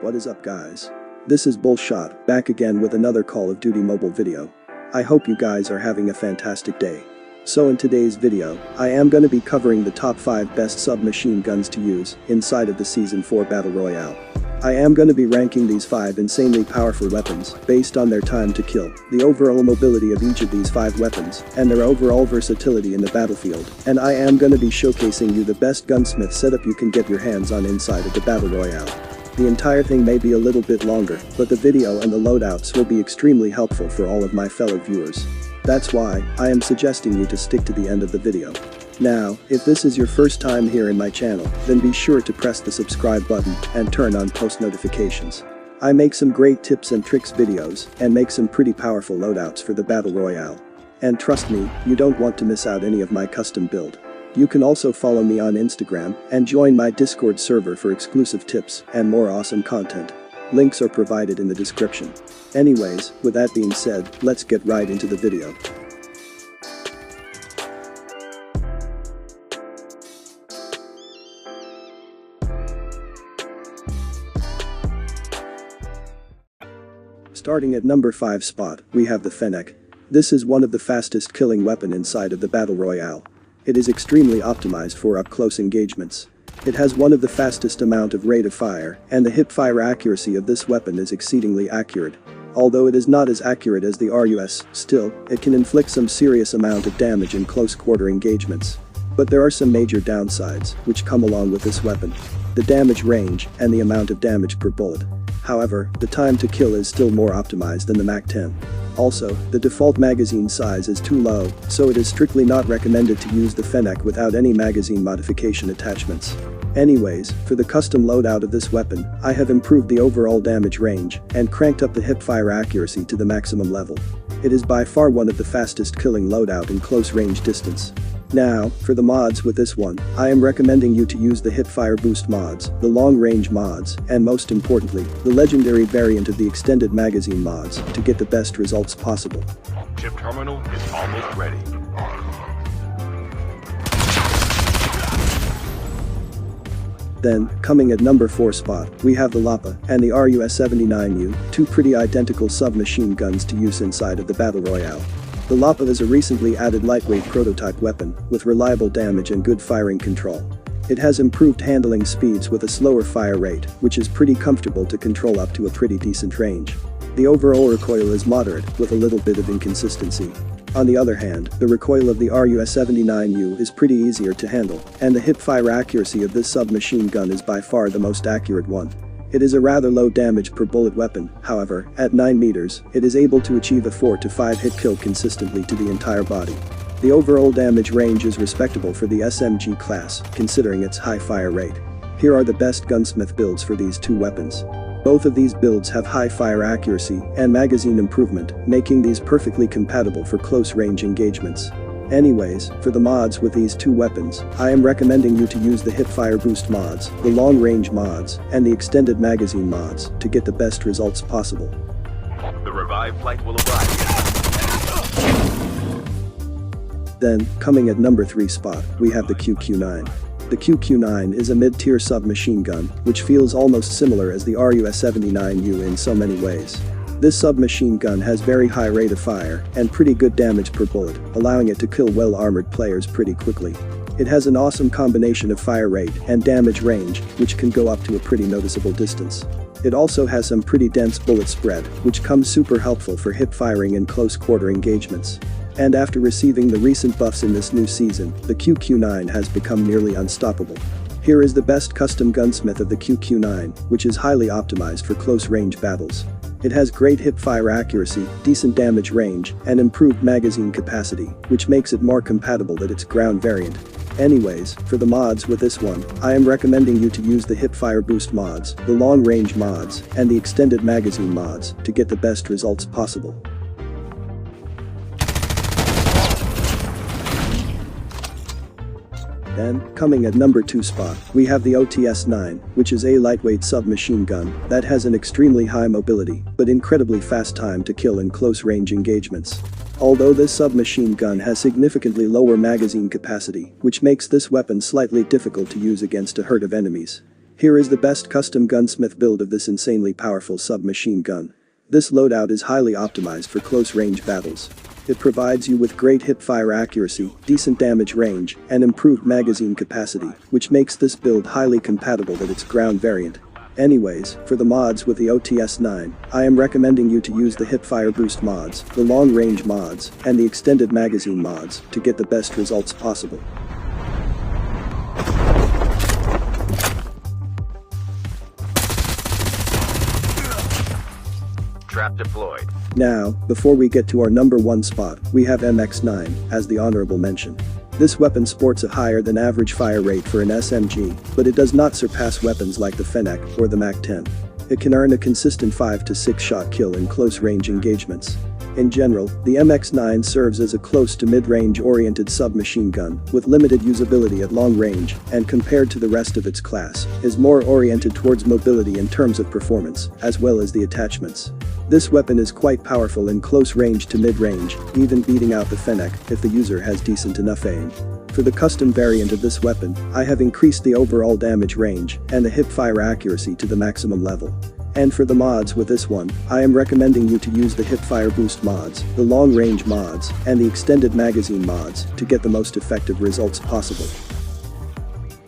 What is up, guys? This is Bullshot, back again with another Call of Duty mobile video. I hope you guys are having a fantastic day. So in today's video, I am gonna be covering the top 5 best submachine guns to use inside of the Season 4 Battle Royale. I am gonna be ranking these 5 insanely powerful weapons based on their time to kill, the overall mobility of each of these 5 weapons, and their overall versatility in the battlefield, and I am gonna be showcasing you the best gunsmith setup you can get your hands on inside of the Battle Royale. The entire thing may be a little bit longer, but the video and the loadouts will be extremely helpful for all of my fellow viewers. That's why I am suggesting you to stick to the end of the video. Now, if this is your first time here in my channel, then be sure to press the subscribe button and turn on post notifications. I make some great tips and tricks videos and make some pretty powerful loadouts for the Battle Royale. And trust me, you don't want to miss out any of my custom build. You can also follow me on Instagram and join my Discord server for exclusive tips and more awesome content. Links are provided in the description. Anyways, with that being said, let's get right into the video. Starting at number 5 spot, we have the FENNEC. This is one of the fastest killing weapon inside of the Battle Royale. It is extremely optimized for up-close engagements. It has one of the fastest amount of rate of fire, and the hip-fire accuracy of this weapon is exceedingly accurate. Although it is not as accurate as the RUS, still, it can inflict some serious amount of damage in close-quarter engagements. But there are some major downsides, which come along with this weapon. The damage range, and the amount of damage per bullet. However, the time to kill is still more optimized than the MAC-10. Also, the default magazine size is too low, so it is strictly not recommended to use the FENNEC without any magazine modification attachments. Anyways, for the custom loadout of this weapon, I have improved the overall damage range and cranked up the hip-fire accuracy to the maximum level. It is by far one of the fastest killing loadout in close range distance. Now, for the mods with this one, I am recommending you to use the hipfire boost mods, the long range mods, and most importantly, the legendary variant of the extended magazine mods to get the best results possible. Chip terminal is almost ready. Then, coming at number 4 spot, we have the LAPA and the RUS-79U, two pretty identical submachine guns to use inside of the Battle Royale. The LAPA is a recently added lightweight prototype weapon with reliable damage and good firing control. It has improved handling speeds with a slower fire rate, which is pretty comfortable to control up to a pretty decent range. The overall recoil is moderate with a little bit of inconsistency. On the other hand, the recoil of the RUS-79U is pretty easier to handle, and the hip-fire accuracy of this submachine gun is by far the most accurate one. It is a rather low damage per bullet weapon, however, at 9 meters, it is able to achieve a 4 to 5 hit kill consistently to the entire body. The overall damage range is respectable for the SMG class, considering its high fire rate. Here are the best gunsmith builds for these two weapons. Both of these builds have high fire accuracy and magazine improvement, making these perfectly compatible for close range engagements. Anyways, for the mods with these two weapons, I am recommending you to use the hipfire boost mods, the long range mods, and the extended magazine mods to get the best results possible. The revived flight will arrive. Then, coming at number 3 spot, we have the QQ9. The QQ9 is a mid-tier submachine gun, which feels almost similar as the RUS-79U in so many ways. This submachine gun has very high rate of fire and pretty good damage per bullet, allowing it to kill well-armored players pretty quickly. It has an awesome combination of fire rate and damage range, which can go up to a pretty noticeable distance. It also has some pretty dense bullet spread, which comes super helpful for hip firing in close-quarter engagements. And after receiving the recent buffs in this new season, the QQ9 has become nearly unstoppable. Here is the best custom gunsmith of the QQ9, which is highly optimized for close-range battles. It has great hip-fire accuracy, decent damage range, and improved magazine capacity, which makes it more compatible than its ground variant. Anyways, for the mods with this one, I am recommending you to use the hip-fire boost mods, the long-range mods, and the extended magazine mods to get the best results possible. Then, coming at number 2 spot, we have the OTS-9, which is a lightweight submachine gun that has an extremely high mobility, but incredibly fast time to kill in close-range engagements. Although this submachine gun has significantly lower magazine capacity, which makes this weapon slightly difficult to use against a herd of enemies. Here is the best custom gunsmith build of this insanely powerful submachine gun. This loadout is highly optimized for close-range battles. It provides you with great hip-fire accuracy, decent damage range, and improved magazine capacity, which makes this build highly compatible with its ground variant. Anyways, for the mods with the OTS9, I am recommending you to use the hipfire boost mods, the long-range mods, and the extended magazine mods to get the best results possible. Trap deployed. Now, before we get to our number 1 spot, we have MX9 as the honorable mention. This weapon sports a higher than average fire rate for an SMG, but it does not surpass weapons like the FENNEC or the MAC-10. It can earn a consistent 5 to 6 shot kill in close-range engagements. In general, the MX9 serves as a close to mid-range oriented submachine gun with limited usability at long range and compared to the rest of its class, is more oriented towards mobility in terms of performance, as well as the attachments. This weapon is quite powerful in close range to mid-range, even beating out the FENNEC if the user has decent enough aim. For the custom variant of this weapon, I have increased the overall damage range and the hip-fire accuracy to the maximum level. And for the mods with this one, I am recommending you to use the hipfire boost mods, the long-range mods, and the extended magazine mods to get the most effective results possible.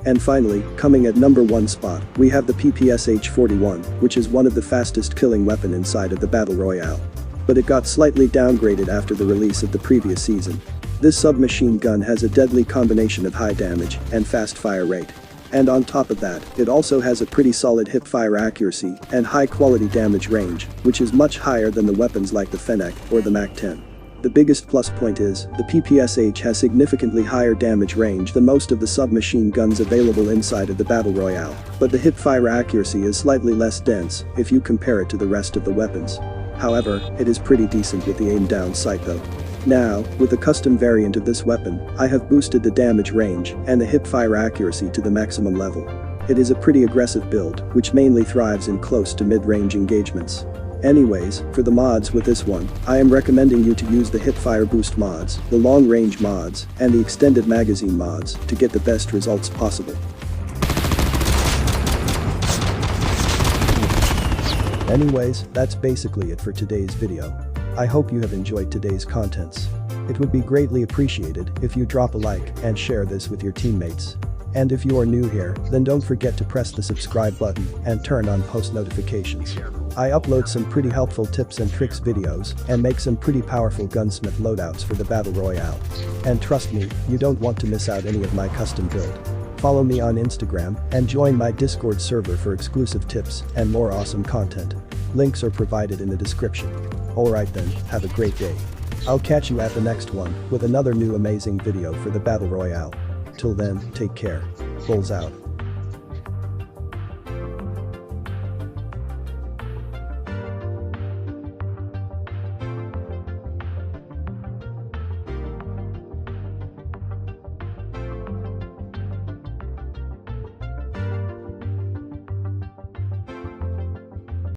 And finally, coming at number 1 spot, we have the ppsh-41, which is one of the fastest killing weapon inside of the Battle Royale. But it got slightly downgraded after the release of the previous season. This submachine gun has a deadly combination of high damage and fast fire rate. And on top of that, it also has a pretty solid hip-fire accuracy and high-quality damage range, which is much higher than the weapons like the FENNEC or the MAC-10. The biggest plus point is, the ppsh has significantly higher damage range than most of the submachine guns available inside of the Battle Royale, but the hip-fire accuracy is slightly less dense if you compare it to the rest of the weapons. However, it is pretty decent with the aim down sight though. Now, with the custom variant of this weapon, I have boosted the damage range and the hip-fire accuracy to the maximum level. It is a pretty aggressive build, which mainly thrives in close to mid-range engagements. Anyways, for the mods with this one, I am recommending you to use the hipfire boost mods, the long-range mods, and the extended magazine mods to get the best results possible. Anyways, that's basically it for today's video. I hope you have enjoyed today's contents. It would be greatly appreciated if you drop a like and share this with your teammates. And if you are new here, then don't forget to press the subscribe button and turn on post notifications. I upload some pretty helpful tips and tricks videos and make some pretty powerful gunsmith loadouts for the Battle Royale. And trust me, you don't want to miss out any of my custom build. Follow me on Instagram and join my Discord server for exclusive tips and more awesome content. Links are provided in the description. Alright then, have a great day. I'll catch you at the next one with another new amazing video for the Battle Royale. Till then, take care. Bulls out.